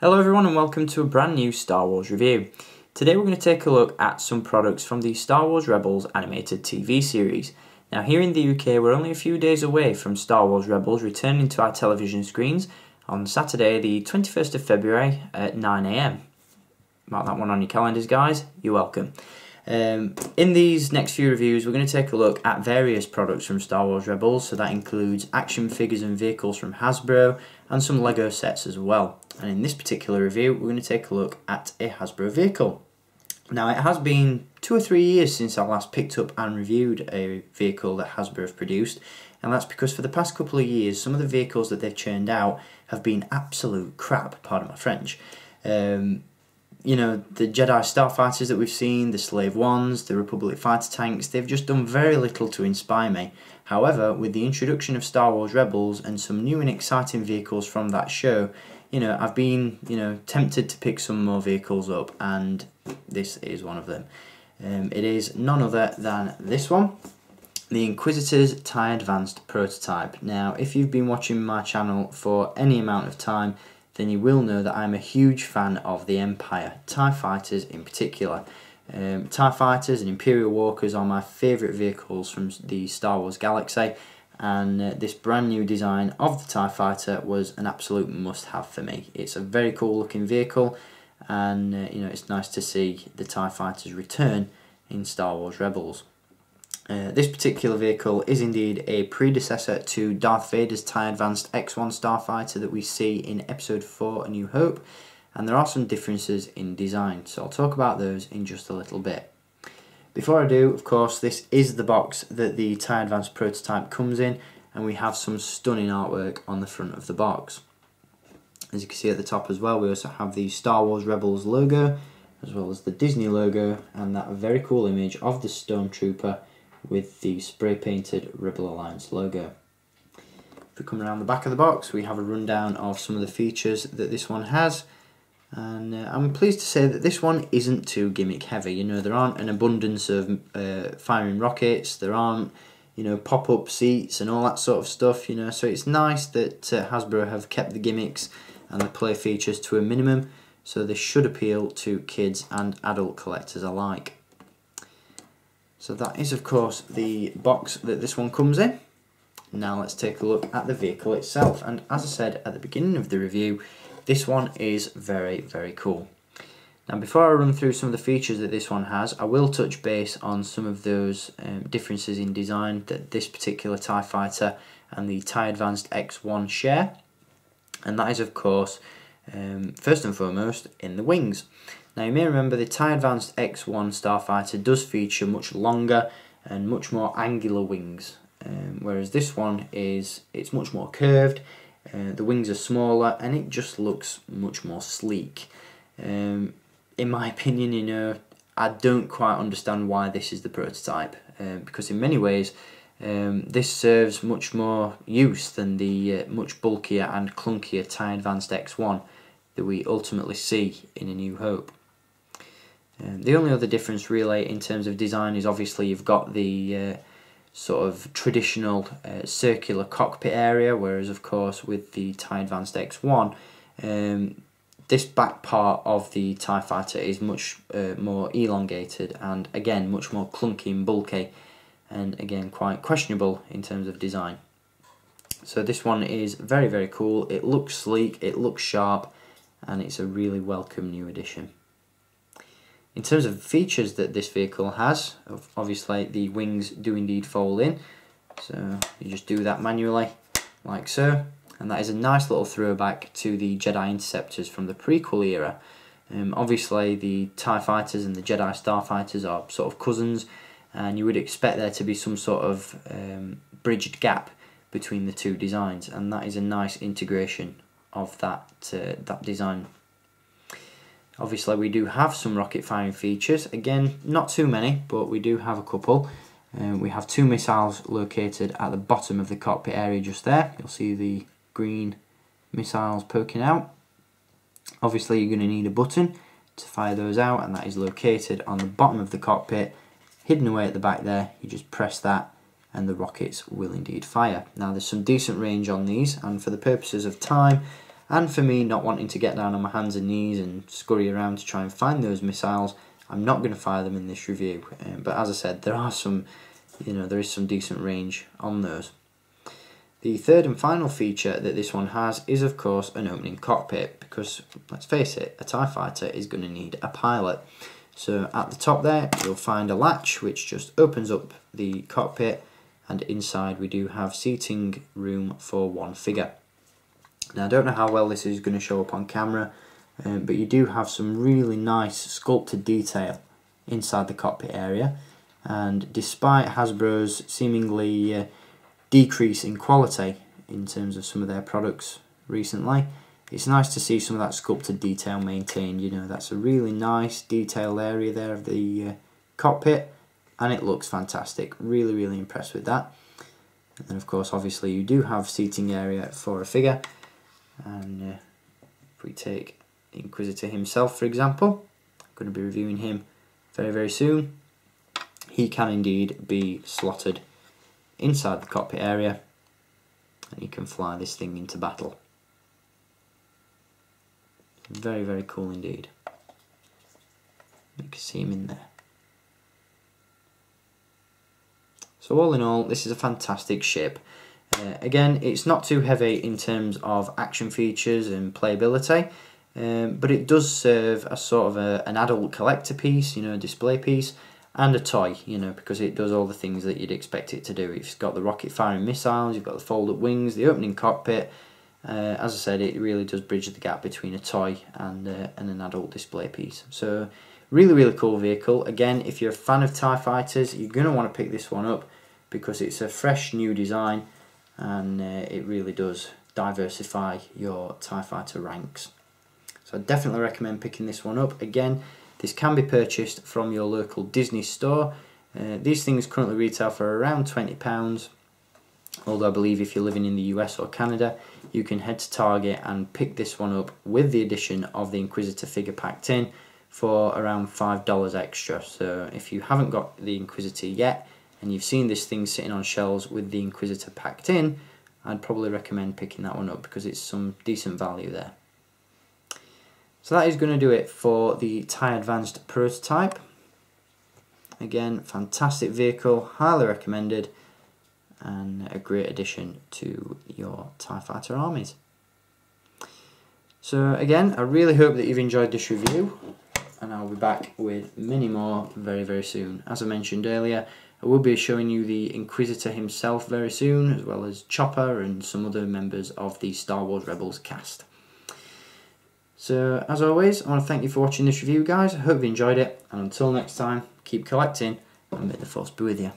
Hello everyone and welcome to a brand new Star Wars review. Today we're going to take a look at some products from the Star Wars Rebels animated TV series. Now here in the UK we're only a few days away from Star Wars Rebels returning to our television screens on Saturday the 21st of February at 9 AM. Mark that one on your calendars guys, you're welcome. In these next few reviews we're going to take a look at various products from Star Wars Rebels, so that includes action figures and vehicles from Hasbro and some Lego sets as well. And in this particular review we're going to take a look at a Hasbro vehicle. Now it has been 2 or 3 years since I last picked up and reviewed a vehicle that Hasbro have produced, and that's because for the past couple of years some of the vehicles that they've churned out have been absolute crap, pardon my French. You know, the Jedi starfighters that we've seen, the Slave Ones, the Republic fighter tanks, they've just done very little to inspire me. However, with the introduction of Star Wars Rebels and some new and exciting vehicles from that show, you know, I've been, tempted to pick some more vehicles up, and this is one of them. It is none other than this one, the Inquisitors TIE Advanced Prototype. Now, if you've been watching my channel for any amount of time, then you will know that I'm a huge fan of the Empire, TIE Fighters in particular. TIE Fighters and Imperial Walkers are my favourite vehicles from the Star Wars galaxy, and this brand new design of the TIE Fighter was an absolute must-have for me. It's a very cool looking vehicle, and it's nice to see the TIE Fighters return in Star Wars Rebels. This particular vehicle is indeed a predecessor to Darth Vader's TIE Advanced X1 starfighter that we see in Episode 4 A New Hope, and there are some differences in design, so I'll talk about those in just a little bit. Before I do, of course, this is the box that the TIE Advanced Prototype comes in, and we have some stunning artwork on the front of the box. As you can see at the top as well, we also have the Star Wars Rebels logo, as well as the Disney logo, and that very cool image of the Stormtrooper with the spray painted Rebel Alliance logo. If we come around the back of the box, we have a rundown of some of the features that this one has, and I'm pleased to say that this one isn't too gimmick heavy. There aren't an abundance of firing rockets, there aren't pop-up seats and all that sort of stuff, so it's nice that Hasbro have kept the gimmicks and the play features to a minimum, so this should appeal to kids and adult collectors alike. So that is of course the box that this one comes in. Now let's take a look at the vehicle itself, and as I said at the beginning of the review, this one is very, very cool. Now before I run through some of the features that this one has, I will touch base on some of those differences in design that this particular TIE Fighter and the TIE Advanced X1 share, and that is of course first and foremost in the wings. Now you may remember the TIE Advanced X1 starfighter does feature much longer and much more angular wings, whereas this one it's much more curved. The wings are smaller and it just looks much more sleek. In my opinion, I don't quite understand why this is the prototype, because in many ways this serves much more use than the much bulkier and clunkier TIE Advanced X1 that we ultimately see in A New Hope. The only other difference really in terms of design is obviously you've got the sort of traditional circular cockpit area, whereas of course with the TIE Advanced X1 this back part of the TIE Fighter is much more elongated and again much more clunky and bulky, and again quite questionable in terms of design. So this one is very, very cool. It looks sleek, it looks sharp, and it's a really welcome new addition. In terms of features that this vehicle has, obviously the wings do indeed fold in, so you just do that manually like so, and that is a nice little throwback to the Jedi Interceptors from the prequel era. Obviously the TIE Fighters and the Jedi Starfighters are sort of cousins, and you would expect there to be some sort of bridged gap between the two designs, and that is a nice integration of that design. Obviously we do have some rocket firing features, again not too many, but we do have a couple. We have 2 missiles located at the bottom of the cockpit area just there. You'll see the green missiles poking out. Obviously you're going to need a button to fire those out, and that is located on the bottom of the cockpit, hidden away at the back there. You just press that and the rockets will indeed fire. Now there's some decent range on these, and for the purposes of time And for me, not wanting to get down on my hands and knees and scurry around to try and find those missiles, I'm not going to fire them in this review. But as I said, there are some, there is some decent range on those. The third and final feature that this one has is, of course, an opening cockpit, because, let's face it, a TIE fighter is going to need a pilot. So at the top there, you'll find a latch which just opens up the cockpit, and inside we do have seating room for one figure. Now, I don't know how well this is going to show up on camera, but you do have some really nice sculpted detail inside the cockpit area, and despite Hasbro's seemingly decrease in quality in terms of some of their products recently, it's nice to see some of that sculpted detail maintained. That's a really nice detailed area there of the cockpit, and it looks fantastic. Really impressed with that. And then, of course, obviously you do have seating area for a figure, and if we take the Inquisitor himself, for example, I'm going to be reviewing him very soon. He can indeed be slotted inside the cockpit area, and you can fly this thing into battle. Very cool indeed. You can see him in there. So all in all, this is a fantastic ship. Again, it's not too heavy in terms of action features and playability, but it does serve as sort of an adult collector piece, a display piece, and a toy, because it does all the things that you'd expect it to do. It's got the rocket firing missiles, you've got the fold-up wings, the opening cockpit. As I said, it really does bridge the gap between a toy and an adult display piece. So really cool vehicle. Again, if you're a fan of TIE fighters, you're going to want to pick this one up, because it's a fresh new design, and it really does diversify your TIE fighter ranks. So I definitely recommend picking this one up. Again, this can be purchased from your local Disney store. These things currently retail for around £20, although I believe if you're living in the US or Canada, you can head to Target and pick this one up with the addition of the Inquisitor figure packed in for around $5 extra. So if you haven't got the Inquisitor yet, and you've seen this thing sitting on shelves with the Inquisitor packed in, I'd probably recommend picking that one up, because it's some decent value there. So that is going to do it for the TIE Advanced prototype. Again, fantastic vehicle, highly recommended, and a great addition to your TIE Fighter armies. So again, I really hope that you've enjoyed this review, and I'll be back with many more very soon. As I mentioned earlier, I will be showing you the Inquisitor himself very soon, as well as Chopper and some other members of the Star Wars Rebels cast. So, as always, I want to thank you for watching this review, guys. I hope you enjoyed it, and until next time, keep collecting, and may the Force be with you.